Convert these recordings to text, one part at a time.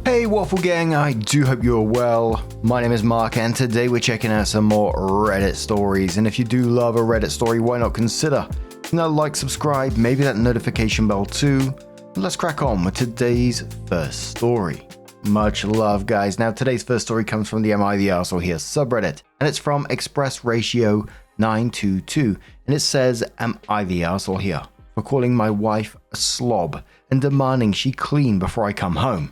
Hey Waffle Gang, I do hope you're well. My name is Mark and today we're checking out some more Reddit stories. And if you do love a Reddit story, why not consider like, subscribe, maybe that notification bell too. Let's crack on with today's first story. Much love guys. Now today's first story comes from the Am I the Arsehole Here subreddit, and it's from ExpressRatio922, and it says, Am I the Arsehole Here for calling my wife a slob and demanding she clean before I come home?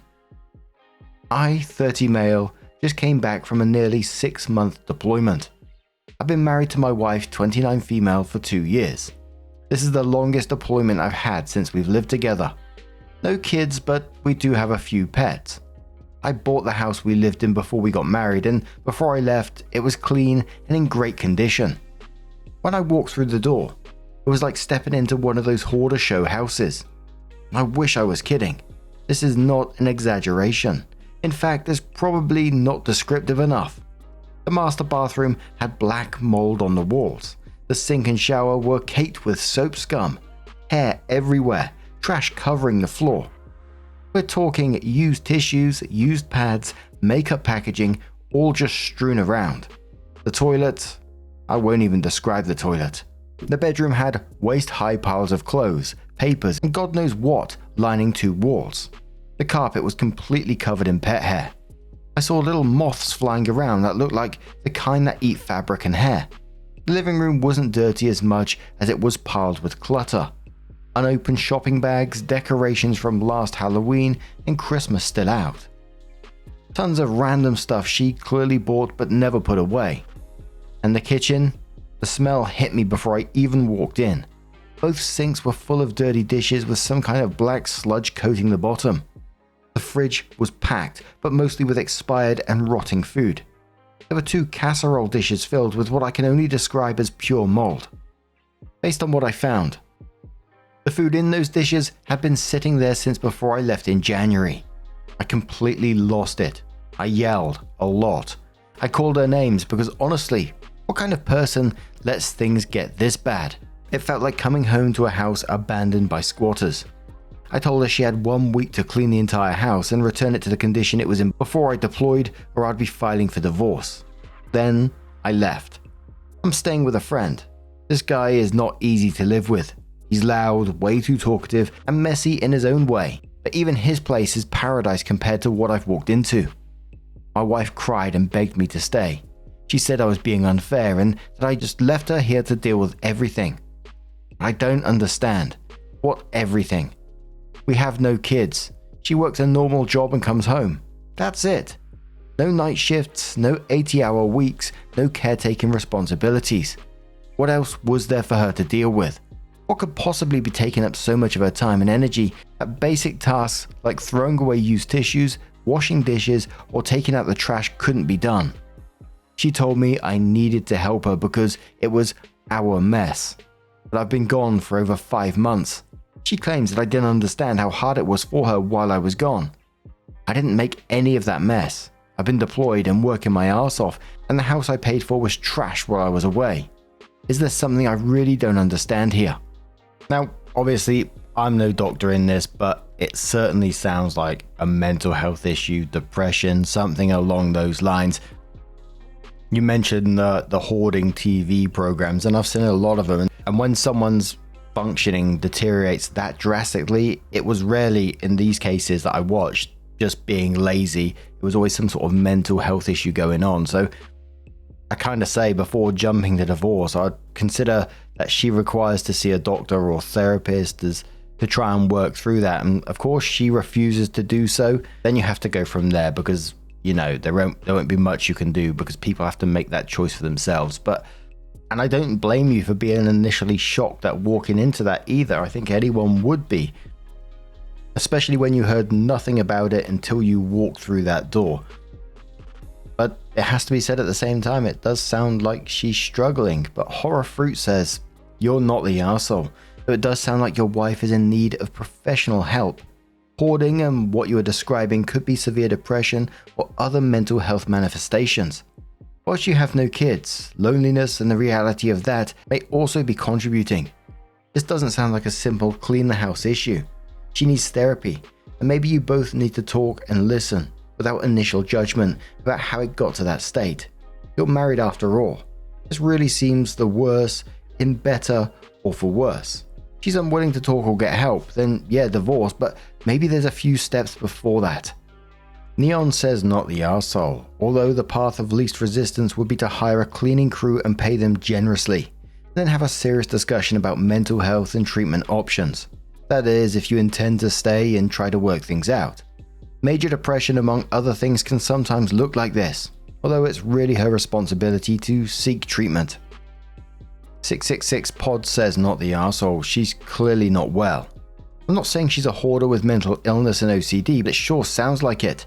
I, 30 male, just came back from a nearly 6-month deployment. I've been married to my wife, 29 female, for 2 years. This is the longest deployment I've had since we've lived together. No kids, but we do have a few pets. I bought the house we lived in before we got married, and before I left, it was clean and in great condition. When I walked through the door, it was like stepping into one of those hoarder show houses. I wish I was kidding. This is not an exaggeration. In fact, it's probably not descriptive enough. The master bathroom had black mold on the walls. The sink and shower were caked with soap scum, hair everywhere, trash covering the floor. We're talking used tissues, used pads, makeup packaging, all just strewn around. The toilet, I won't even describe the toilet. The bedroom had waist-high piles of clothes, papers, and God knows what lining 2 walls. The carpet was completely covered in pet hair. I saw little moths flying around that looked like the kind that eat fabric and hair. The living room wasn't dirty as much as it was piled with clutter. Unopened shopping bags, decorations from last Halloween, and Christmas still out. Tons of random stuff she clearly bought but never put away. And the kitchen? The smell hit me before I even walked in. Both sinks were full of dirty dishes with some kind of black sludge coating the bottom. The fridge was packed, but mostly with expired and rotting food. There were 2 casserole dishes filled with what I can only describe as pure mold. Based on what I found, the food in those dishes had been sitting there since before I left in January. I completely lost it. I yelled a lot. I called her names because honestly, what kind of person lets things get this bad? It felt like coming home to a house abandoned by squatters. I told her she had 1 week to clean the entire house and return it to the condition it was in before I deployed, or I'd be filing for divorce. Then I left. I'm staying with a friend. This guy is not easy to live with. He's loud, way too talkative, and messy in his own way, but even his place is paradise compared to what I've walked into. My wife cried and begged me to stay. She said I was being unfair and that I just left her here to deal with everything. I don't understand. What everything? We have no kids. She works a normal job and comes home. That's it. No night shifts, no 80-hour weeks, no caretaking responsibilities. What else was there for her to deal with? What could possibly be taking up so much of her time and energy at basic tasks like throwing away used tissues, washing dishes, or taking out the trash couldn't be done? She told me I needed to help her because it was our mess. But I've been gone for over 5 months. She claims that I didn't understand how hard it was for her while I was gone. I didn't make any of that mess. I've been deployed and working my ass off, and the house I paid for was trash while I was away. Is there something I really don't understand here? Now, obviously, I'm no doctor in this, but it certainly sounds like a mental health issue, depression, something along those lines. You mentioned the hoarding TV programs, and I've seen a lot of them, and when someone's functioning deteriorates that drastically, it was rarely in these cases that I watched just being lazy. It was always some sort of mental health issue going on. So I kind of say before jumping to divorce, I'd consider that she requires to see a doctor or therapist to try and work through that. And of course she refuses to do so. Then you have to go from there because, there won't be much you can do because people have to make that choice for themselves. And I don't blame you for being initially shocked at walking into that either. I think anyone would be. Especially when you heard nothing about it until you walked through that door. But it has to be said at the same time, it does sound like she's struggling. But Horror Fruit says, you're not the arsehole. So it does sound like your wife is in need of professional help. Hoarding and what you are describing could be severe depression or other mental health manifestations. Whilst you have no kids, loneliness and the reality of that may also be contributing. This doesn't sound like a simple clean the house issue. She needs therapy, and maybe you both need to talk and listen without initial judgment about how it got to that state. You're married after all. This really seems the worse in better or for worse. If she's unwilling to talk or get help, then yeah, divorce, but maybe there's a few steps before that. Neon says not the arsehole, although the path of least resistance would be to hire a cleaning crew and pay them generously, then have a serious discussion about mental health and treatment options. That is, if you intend to stay and try to work things out. Major depression, among other things, can sometimes look like this, although it's really her responsibility to seek treatment. 666 Pod says not the arsehole, she's clearly not well. I'm not saying she's a hoarder with mental illness and OCD, but it sure sounds like it.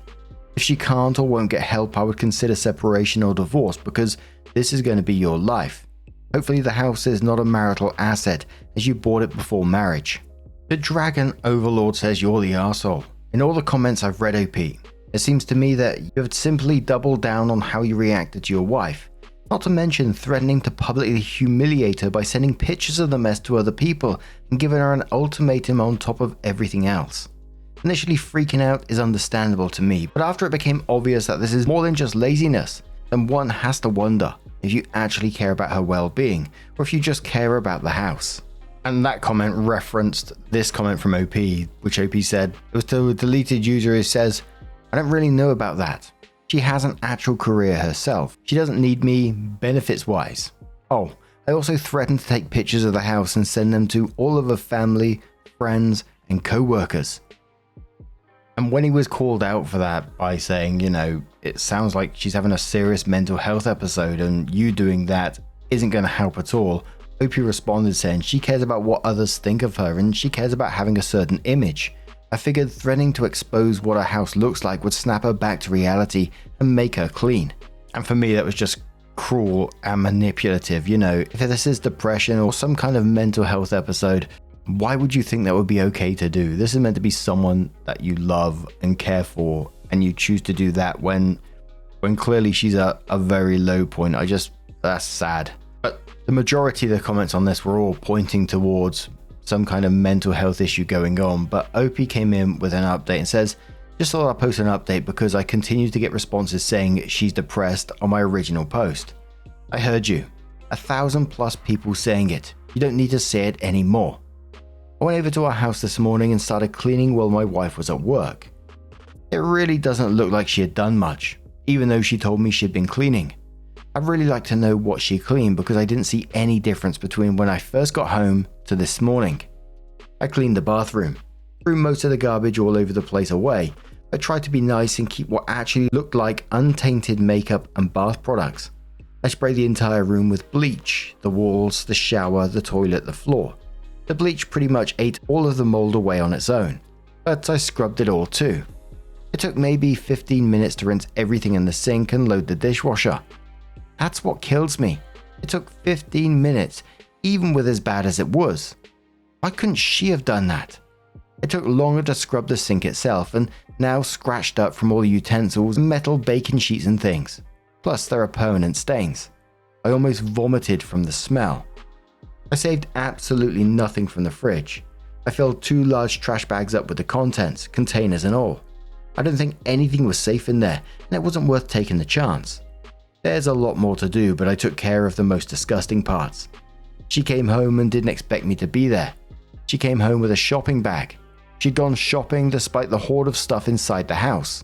If she can't or won't get help, I would consider separation or divorce, because this is going to be your life. Hopefully the house is not a marital asset, as you bought it before marriage. The Dragon Overlord says you're the arsehole. In all the comments I've read, OP, it seems to me that you have simply doubled down on how you reacted to your wife, not to mention threatening to publicly humiliate her by sending pictures of the mess to other people and giving her an ultimatum on top of everything else. Initially freaking out is understandable to me, but after it became obvious that this is more than just laziness, then one has to wonder if you actually care about her well-being, or if you just care about the house. And that comment referenced this comment from OP, which OP said, it was to a deleted user who says, I don't really know about that. She has an actual career herself. She doesn't need me benefits-wise. Oh, I also threatened to take pictures of the house and send them to all of her family, friends, and co-workers. And when he was called out for that by saying, it sounds like she's having a serious mental health episode and you doing that isn't going to help at all, OP responded saying she cares about what others think of her and she cares about having a certain image. I figured threatening to expose what her house looks like would snap her back to reality and make her clean. And for me, that was just cruel and manipulative. If this is depression or some kind of mental health episode, why would you think that would be okay to do? This is meant to be someone that you love and care for, and you choose to do that when clearly she's at a very low point. That's sad. But the majority of the comments on this were all pointing towards some kind of mental health issue going on, but OP came in with an update and says, just thought I'll post an update because I continue to get responses saying she's depressed on my original post. I heard you. 1,000+ people saying it. You don't need to say it anymore. I went over to our house this morning and started cleaning while my wife was at work. It really doesn't look like she had done much, even though she told me she'd been cleaning. I'd really like to know what she cleaned because I didn't see any difference between when I first got home to this morning. I cleaned the bathroom, threw most of the garbage all over the place away, but tried to be nice and keep what actually looked like untainted makeup and bath products. I sprayed the entire room with bleach, the walls, the shower, the toilet, the floor. The bleach pretty much ate all of the mold away on its own, but I scrubbed it all too. It took maybe 15 minutes to rinse everything in the sink and load the dishwasher. That's what kills me. It took 15 minutes, even with as bad as it was. Why couldn't she have done that? It took longer to scrub the sink itself and now scratched up from all the utensils, metal baking sheets and things. Plus there are permanent stains. I almost vomited from the smell. I saved absolutely nothing from the fridge. I filled 2 large trash bags up with the contents, containers and all. I didn't think anything was safe in there, and it wasn't worth taking the chance. There's a lot more to do, but I took care of the most disgusting parts. She came home and didn't expect me to be there. She came home with a shopping bag. She'd gone shopping despite the hoard of stuff inside the house.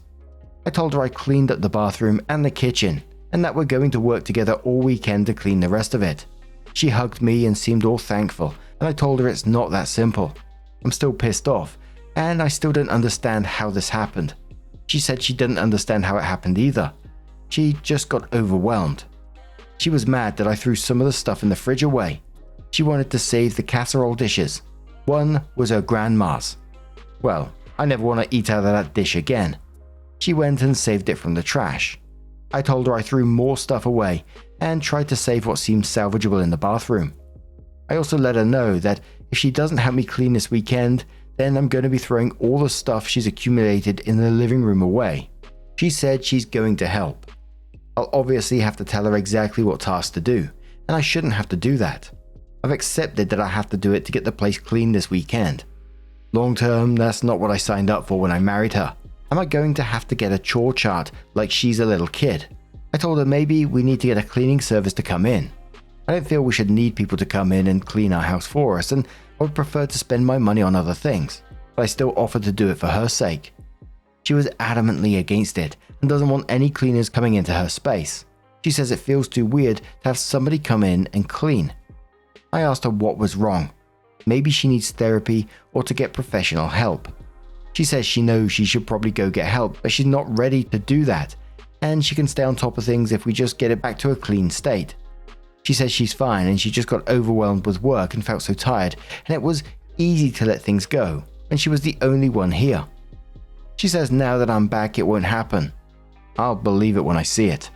I told her I cleaned up the bathroom and the kitchen, and that we're going to work together all weekend to clean the rest of it. She hugged me and seemed all thankful, and I told her it's not that simple. I'm still pissed off, and I still don't understand how this happened. She said she didn't understand how it happened either. She just got overwhelmed. She was mad that I threw some of the stuff in the fridge away. She wanted to save the casserole dishes. One was her grandma's. Well, I never want to eat out of that dish again. She went and saved it from the trash. I told her I threw more stuff away and tried to save what seemed salvageable in the bathroom. I also let her know that if she doesn't help me clean this weekend, then I'm going to be throwing all the stuff she's accumulated in the living room away. She said she's going to help. I'll obviously have to tell her exactly what task to do, and I shouldn't have to do that. I've accepted that I have to do it to get the place clean this weekend. Long term, that's not what I signed up for when I married her. Am I going to have to get a chore chart like she's a little kid? I told her maybe we need to get a cleaning service to come in. I don't feel we should need people to come in and clean our house for us, and I would prefer to spend my money on other things, but I still offered to do it for her sake. She was adamantly against it and doesn't want any cleaners coming into her space. She says it feels too weird to have somebody come in and clean. I asked her what was wrong. Maybe she needs therapy or to get professional help. She says she knows she should probably go get help, but she's not ready to do that, and she can stay on top of things if we just get it back to a clean state. She says she's fine and she just got overwhelmed with work and felt so tired, and it was easy to let things go, and she was the only one here. She says now that I'm back it won't happen. I'll believe it when I see it.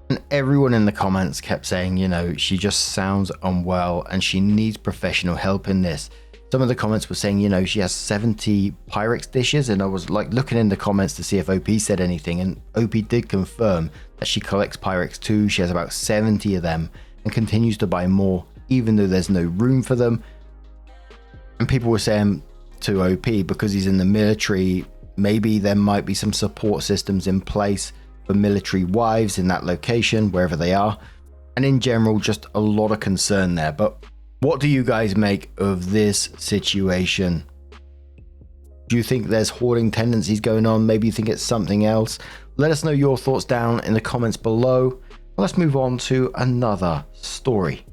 And everyone in the comments kept saying, she just sounds unwell and she needs professional help in this. Some of the comments were saying, she has 70 Pyrex dishes, and I was like looking in the comments to see if OP said anything, and OP did confirm that she collects Pyrex too. She has about 70 of them and continues to buy more even though there's no room for them. And people were saying to OP, because he's in the military, maybe there might be some support systems in place for military wives in that location, wherever they are. And in general, just a lot of concern there. But what do you guys make of this situation? Do you think there's hoarding tendencies going on? Maybe you think it's something else? Let us know your thoughts down in the comments below. Let's move on to another story.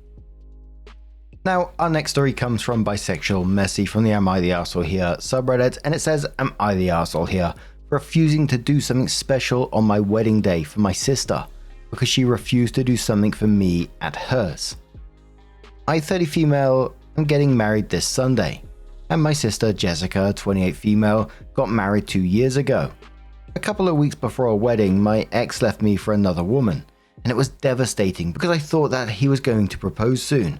Now, our next story comes from Bisexual Messy from the Am I the Arsehole Here subreddit, and it says, Am I the Arsehole Here for refusing to do something special on my wedding day for my sister because she refused to do something for me at hers. I, 30 female, am getting married this Sunday, and my sister Jessica, 28 female, got married 2 years ago. A couple of weeks before our wedding, my ex left me for another woman, and it was devastating because I thought that he was going to propose soon.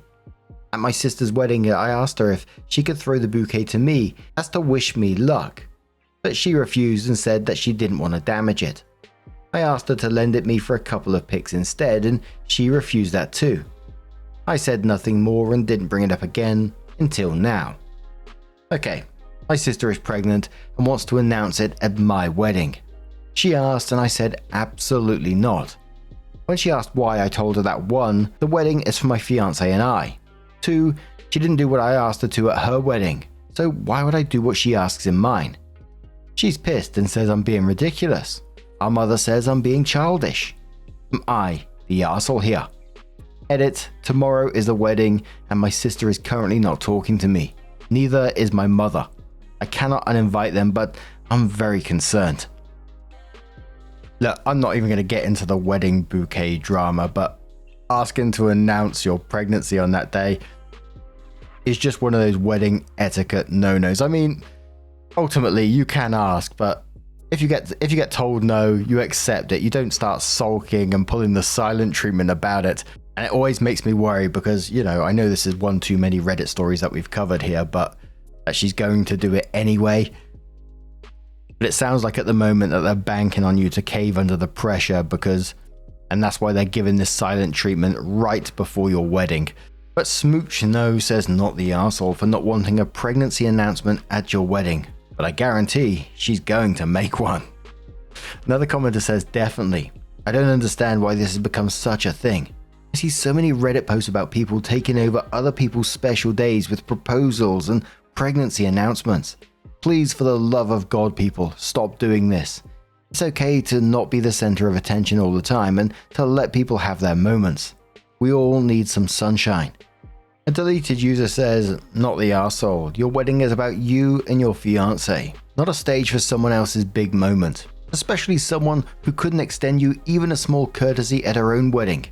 At my sister's wedding, I asked her if she could throw the bouquet to me as to wish me luck, but she refused and said that she didn't want to damage it. I asked her to lend it me for a couple of pics instead, and she refused that too. I said nothing more and didn't bring it up again until now. Okay, my sister is pregnant and wants to announce it at my wedding. She asked and I said absolutely not. When she asked why, I told her that 1, the wedding is for my fiance and I. 2, she didn't do what I asked her to at her wedding, so why would I do what she asks in mine? She's pissed and says I'm being ridiculous. Our mother says I'm being childish. Am I the arsehole here? Edit, tomorrow is the wedding and my sister is currently not talking to me. Neither is my mother. I cannot uninvite them, but I'm very concerned. Look, I'm not even going to get into the wedding bouquet drama, but asking to announce your pregnancy on that day is just one of those wedding etiquette no-nos. I mean, ultimately you can ask, but if you get told no, you accept it. You don't start sulking and pulling the silent treatment about it. And it always makes me worry because, I know this is one too many Reddit stories that we've covered here, but that she's going to do it anyway. But it sounds like at the moment that they're banking on you to cave under the pressure and that's why they're giving this silent treatment right before your wedding. But Smooch No says not the arsehole for not wanting a pregnancy announcement at your wedding, but I guarantee she's going to make one. Another commenter says definitely. I don't understand why this has become such a thing. I see so many Reddit posts about people taking over other people's special days with proposals and pregnancy announcements. Please, for the love of God, people, stop doing this. It's okay to not be the center of attention all the time and to let people have their moments. We all need some sunshine. A deleted user says, not the arsehole. Your wedding is about you and your fiance, not a stage for someone else's big moment, especially someone who couldn't extend you even a small courtesy at her own wedding.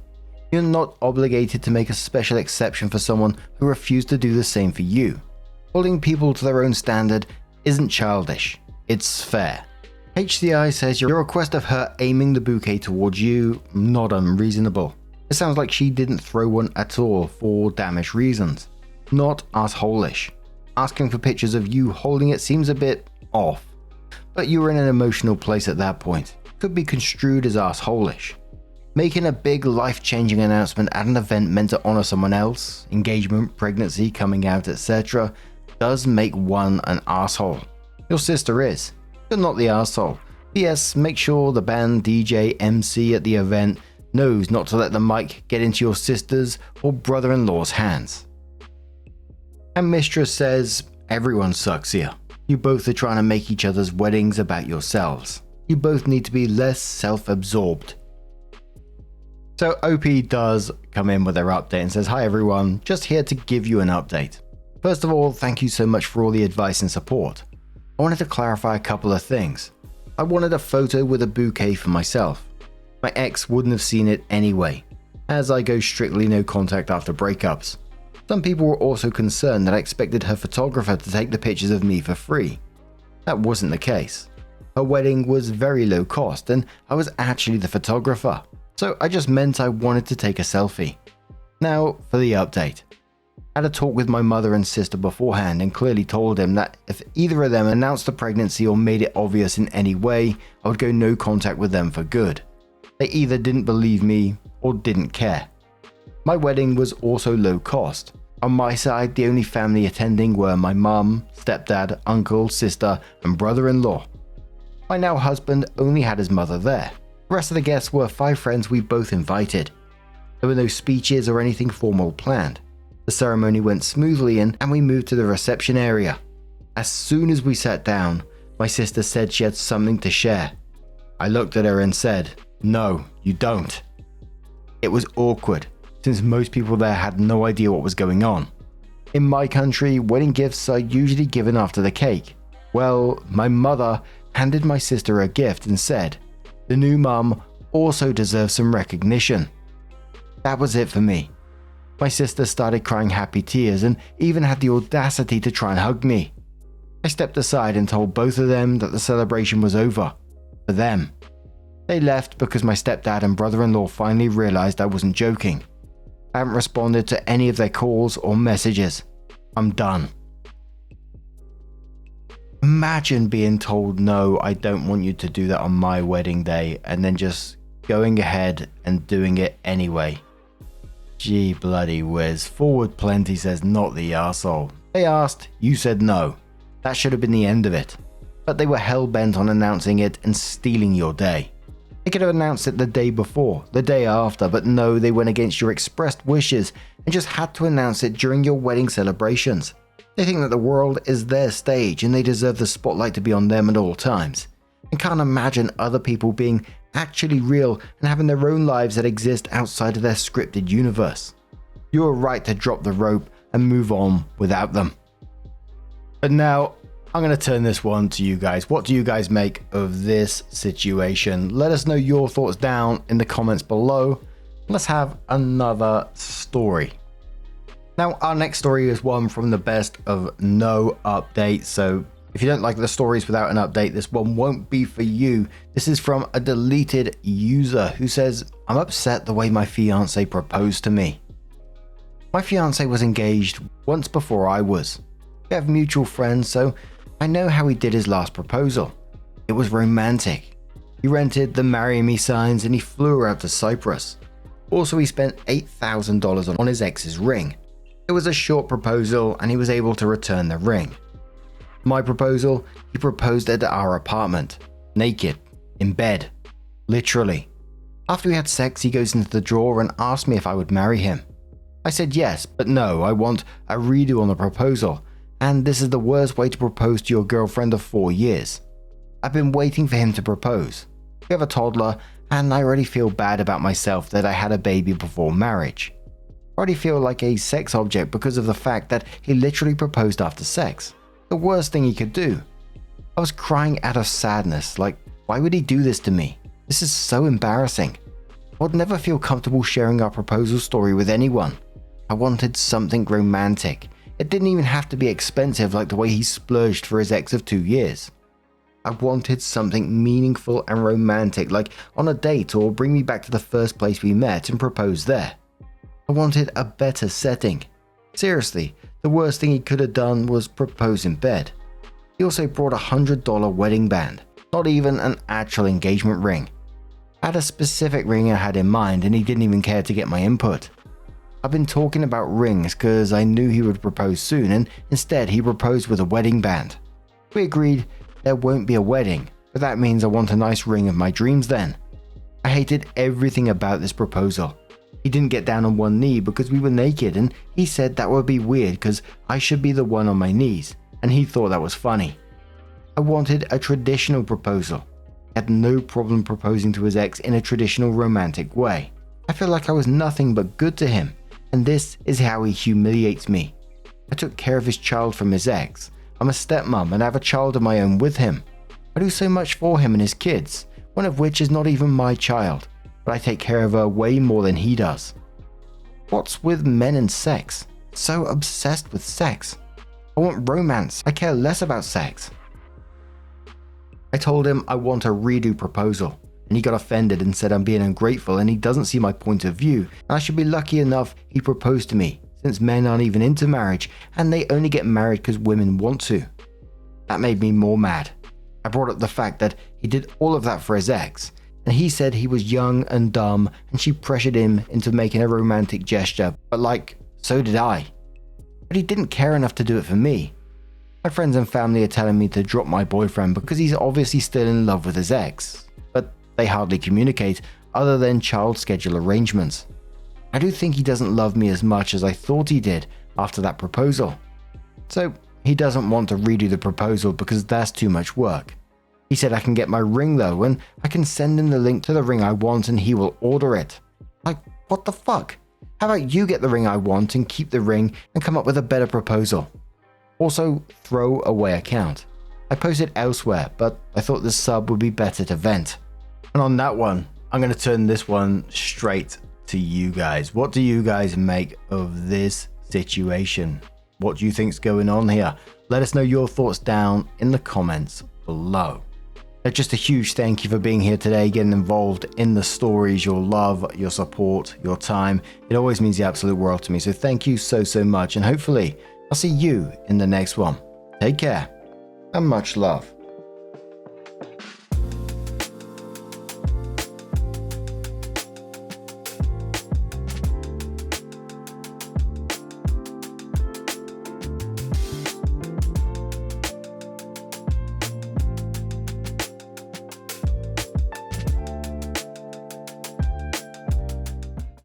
You're not obligated to make a special exception for someone who refused to do the same for you. Holding people to their own standard isn't childish, it's fair. HCI says your request of her aiming the bouquet towards you, not unreasonable. It sounds like she didn't throw one at all for damaged reasons. Not asshole-ish. Asking for pictures of you holding it seems a bit off. But you were in an emotional place at that point. Could be construed as asshole-ish. Making a big life-changing announcement at an event meant to honor someone else, engagement, pregnancy, coming out, etc., does make one an asshole. Your sister is. You're not the asshole. P.S. Make sure the band DJ MC at the event knows not to let the mic get into your sister's or brother-in-law's hands. And Mistress says, everyone sucks here. You both are trying to make each other's weddings about yourselves. You both need to be less self-absorbed. So OP does come in with their update and says, hi everyone, just here to give you an update. First of all, thank you so much for all the advice and support. I wanted to clarify a couple of things. I wanted a photo with a bouquet for myself. My ex wouldn't have seen it anyway, as I go strictly no contact after breakups. Some people were also concerned that I expected her photographer to take the pictures of me for free. That wasn't the case. Her wedding was very low cost and I was actually the photographer, so I just meant I wanted to take a selfie. Now for the update. I had a talk with my mother and sister beforehand and clearly told them that if either of them announced the pregnancy or made it obvious in any way, I would go no contact with them for good. They either didn't believe me or didn't care. My wedding was also low cost. On my side, the only family attending were my mum, stepdad, uncle, sister, and brother-in-law. My now husband only had his mother there. The rest of the guests were 5 friends we both invited. There were no speeches or anything formal planned. The ceremony went smoothly and we moved to the reception area. As soon as we sat down, my sister said she had something to share. I looked at her and said, no, you don't. It was awkward, since most people there had no idea what was going on. In my country, wedding gifts are usually given after the cake. Well, my mother handed my sister a gift and said, the new mum also deserves some recognition. That was it for me. My sister started crying happy tears and even had the audacity to try and hug me. I stepped aside and told both of them that the celebration was over. For them. They left because my stepdad and brother-in-law finally realized I wasn't joking. I haven't responded to any of their calls or messages. I'm done. Imagine being told, no, I don't want you to do that on my wedding day, and then just going ahead and doing it anyway. Gee bloody whiz. Forward Plenty says, not the arsehole. They asked, you said no. That should have been the end of it. But they were hell-bent on announcing it and stealing your day. They could have announced it the day before, the day after, but no, they went against your expressed wishes and just had to announce it during your wedding celebrations. They think that the world is their stage and they deserve the spotlight to be on them at all times, and can't imagine other people being actually real and having their own lives that exist outside of their scripted universe. You are right to drop the rope and move on without them. But now, I'm going to turn this one to you guys. What do you guys make of this situation? Let us know your thoughts down in the comments below. Let's have another story. Now, our next story is one from the best of no update. So if you don't like the stories without an update, this one won't be for you. This is from a deleted user who says, I'm upset the way my fiance proposed to me. My fiance was engaged once before I was. We have mutual friends, so I know how he did his last proposal. It was romantic. He rented the marry me signs and he flew her out to Cyprus. Also, he spent $8,000 on his ex's ring. It was a short proposal and he was able to return the ring. My proposal, he proposed at our apartment, naked, in bed, literally. After we had sex, he goes into the drawer and asked me if I would marry him. I said yes, but no, I want a redo on the proposal. And this is the worst way to propose to your girlfriend of 4 years. I've been waiting for him to propose. We have a toddler, and I already feel bad about myself that I had a baby before marriage. I already feel like a sex object because of the fact that he literally proposed after sex. The worst thing he could do. I was crying out of sadness, like, why would he do this to me? This is so embarrassing. I would never feel comfortable sharing our proposal story with anyone. I wanted something romantic. It didn't even have to be expensive like the way he splurged for his ex of 2 years. I wanted something meaningful and romantic, like on a date or bring me back to the first place we met and propose there. I wanted a better setting. Seriously, the worst thing he could have done was propose in bed. He also brought a $100 wedding band, not even an actual engagement ring. I had a specific ring I had in mind and he didn't even care to get my input. I've been talking about rings because I knew he would propose soon, and instead he proposed with a wedding band. We agreed there won't be a wedding, but that means I want a nice ring of my dreams then. I hated everything about this proposal. He didn't get down on one knee because we were naked, and he said that would be weird because I should be the one on my knees, and he thought that was funny. I wanted a traditional proposal. He had no problem proposing to his ex in a traditional romantic way. I feel like I was nothing but good to him, and this is how he humiliates me. I took care of his child from his ex. I'm a stepmom and I have a child of my own with him. I do so much for him and his kids, one of which is not even my child, but I take care of her way more than he does. What's with men and sex? So obsessed with sex. I want romance. I care less about sex. I told him I want a redo proposal, and he got offended and said I'm being ungrateful and he doesn't see my point of view, and I should be lucky enough he proposed to me, since men aren't even into marriage and they only get married because women want to. That made me more mad. I brought up the fact that he did all of that for his ex, and he said he was young and dumb and she pressured him into making a romantic gesture, but so did I. But he didn't care enough to do it for me. My friends and family are telling me to drop my boyfriend because he's obviously still in love with his ex, but they hardly communicate other than child schedule arrangements. I do think he doesn't love me as much as I thought he did after that proposal. So he doesn't want to redo the proposal because that's too much work. He said I can get my ring though, and I can send him the link to the ring I want and he will order it. What the fuck? How about you get the ring I want and keep the ring and come up with a better proposal? Also, throw away account. I posted elsewhere, but I thought the sub would be better to vent. And on that one, I'm going to turn this one straight to you guys. What do you guys make of this situation? What do you think's going on here? Let us know your thoughts down in the comments below. Just a huge thank you for being here today, getting involved in the stories, your love, your support, your time. It always means the absolute world to me. So thank you so much, and hopefully I'll see you in the next one. Take care and much love.